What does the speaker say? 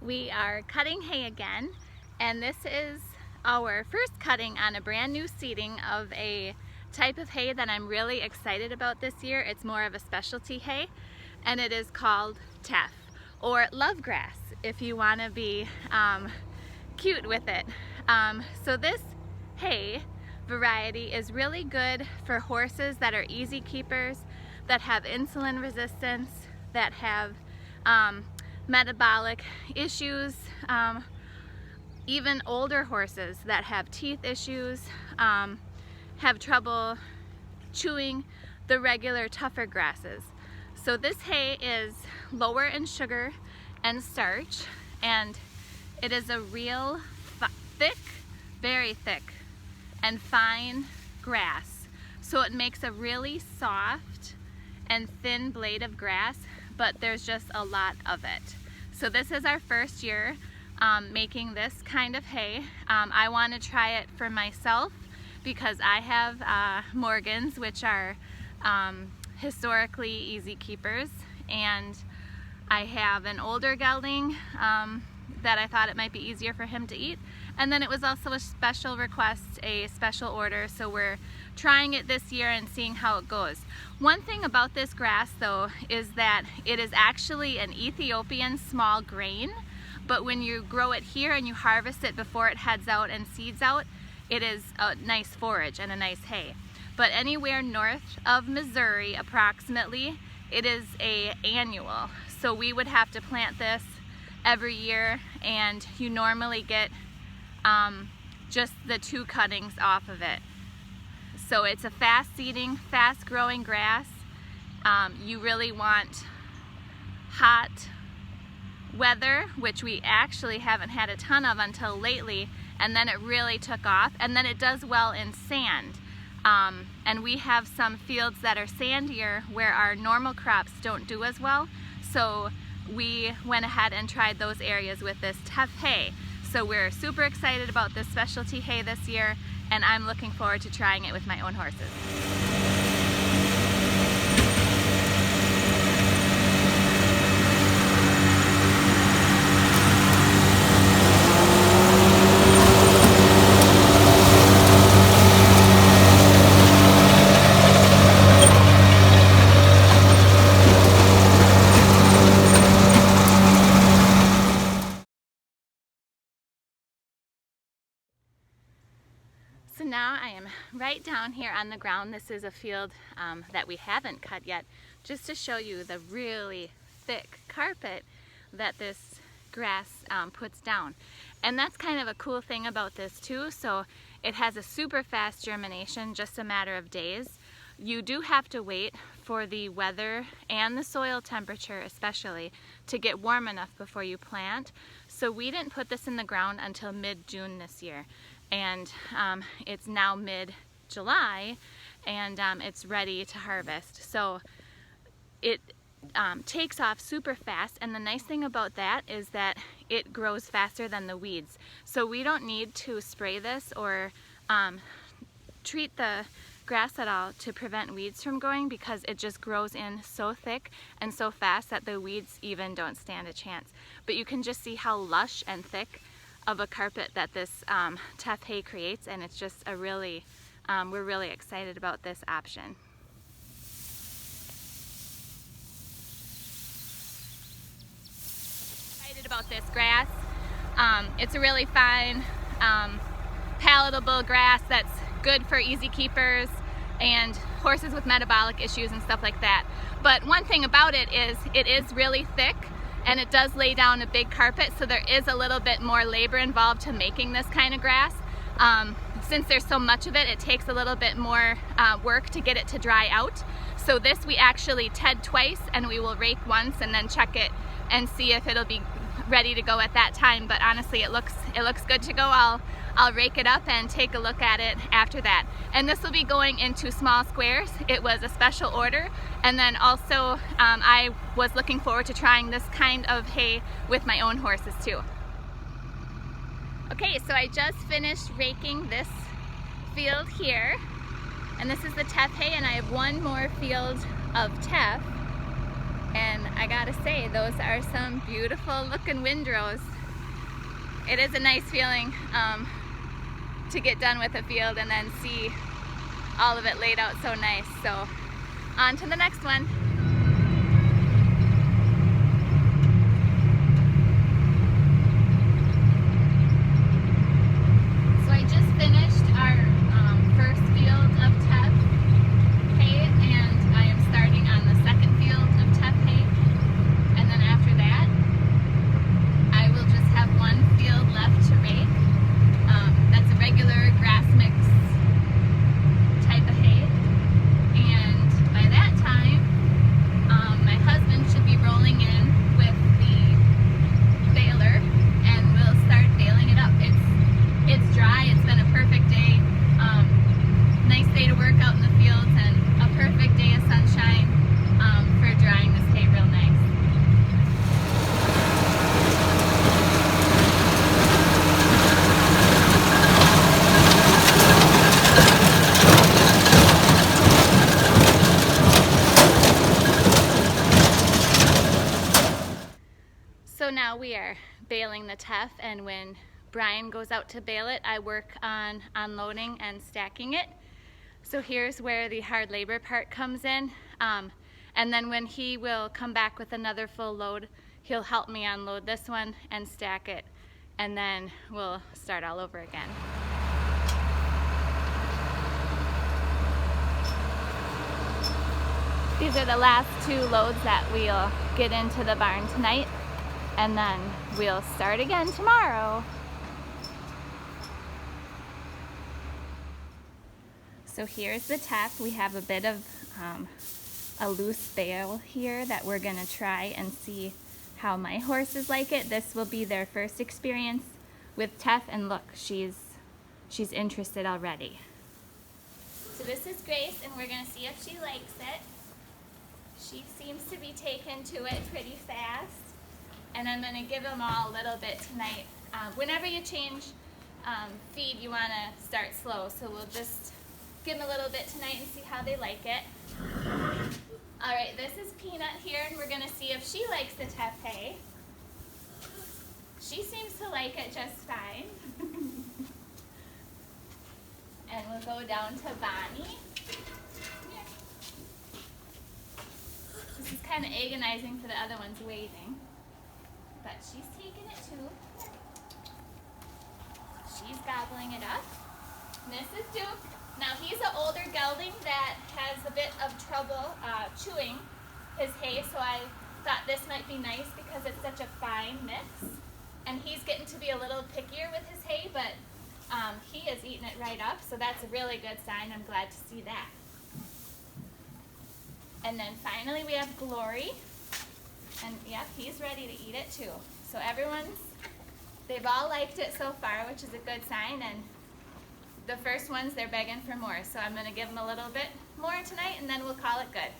We are cutting hay again, and this is our first cutting on a brand new seeding of a type of hay that I'm really excited about this year. It's more of a specialty hay, and it is called teff, or love grass if you want to be cute with it. So this hay variety is really good for horses that are easy keepers, that have insulin resistance, that have metabolic issues, even older horses that have teeth issues, have trouble chewing the regular tougher grasses. So this hay is lower in sugar and starch, and it is a real thick, very thick and fine grass. So it makes a really soft and thin blade of grass, but there's just a lot of it. So this is our first year making this kind of hay. I want to try it for myself because I have Morgans, which are historically easy keepers, and I have an older gelding that I thought it might be easier for him to eat. And then it was also a special request, a special order, so we're trying it this year and seeing how it goes. One thing about this grass though is that it is actually an Ethiopian small grain, but when you grow it here and you harvest it before it heads out and seeds out, it is a nice forage and a nice hay. But anywhere north of Missouri approximately, it is an annual. So we would have to plant this every year, and you normally get just the 2 cuttings off of it. So it's a fast seeding, fast growing grass. You really want hot weather, which we actually haven't had a ton of until lately, and then it really took off, and then it does well in sand. And we have some fields that are sandier where our normal crops don't do as well, so we went ahead and tried those areas with this teff hay. So we're super excited about this specialty hay this year, and I'm looking forward to trying it with my own horses. So now I am right down here on the ground. This is a field that we haven't cut yet, just to show you the really thick carpet that this grass puts down. And that's kind of a cool thing about this too. So it has a super fast germination, just a matter of days. You do have to wait for the weather and the soil temperature especially to get warm enough before you plant. So we didn't put this in the ground until mid-June this year. And it's now mid-July, and it's ready to harvest. So it takes off super fast, and the nice thing about that is that it grows faster than the weeds. So we don't need to spray this or treat the grass at all to prevent weeds from growing, because it just grows in so thick and so fast that the weeds even don't stand a chance. But you can just see how lush and thick of a carpet that this teff hay creates, and it's just a really, we're really excited about this option. Excited about this grass. It's a really fine, palatable grass that's good for easy keepers and horses with metabolic issues and stuff like that. But one thing about it is really thick, and it does lay down a big carpet, so there is a little bit more labor involved to making this kind of grass. Since there's so much of it, it takes a little bit more work to get it to dry out. So this we actually ted twice, and we will rake once and then check it and see if it'll be ready to go at that time. But honestly, it looks good to go. I'll rake it up and take a look at it after that. And this will be going into small squares. It was a special order. And then also I was looking forward to trying this kind of hay with my own horses too. Okay, so I just finished raking this field here. And this is the teff hay, and I have one more field of teff. And I gotta say, those are some beautiful looking windrows. It is a nice feeling to get done with a field and then see all of it laid out so nice. So on to the next one. So I just finished our first field of teff hay, and I am starting on the second field of teff hay. And then after that, I will just have one field left to rake. That's a regular grass mix type of hay. And by that time, my husband should be rolling in with the baler, and we'll start baling it up. It's dry. It's been a perfect day. Nice day to work out in the fields, and a perfect day of sunshine for drying this hay real nice. So now we are baling the teff, and when Brian goes out to bale it, I work on unloading and stacking it. So here's where the hard labor part comes in. And then when he will come back with another full load, he'll help me unload this one and stack it, and then we'll start all over again. These are the last two loads that we'll get into the barn tonight, and then we'll start again tomorrow. So here's the teff. We have a bit of a loose bale here that we're gonna try and see how my horses like it. This will be their first experience with teff, and look, she's interested already. So this is Grace, and we're gonna see if she likes it. She seems to be taken to it pretty fast. And I'm gonna give them all a little bit tonight. Whenever you change feed, you wanna start slow. So we'll just give them a little bit tonight and see how they like it. All right, this is Peanut here, and we're gonna see if she likes the teff hay. She seems to like it just fine. And we'll go down to Bonnie. This is kind of agonizing for the other ones waiting, but she's taking it too. She's gobbling it up. This is Duke. Now he's an older gelding that has a bit of trouble chewing his hay, so I thought this might be nice because it's such a fine mix. And he's getting to be a little pickier with his hay, but he is eating it right up, so that's a really good sign. I'm glad to see that. And then finally we have Glory, and yep, he's ready to eat it too. So they've all liked it so far, which is a good sign, and the first ones, they're begging for more. So I'm gonna give them a little bit more tonight, and then we'll call it good.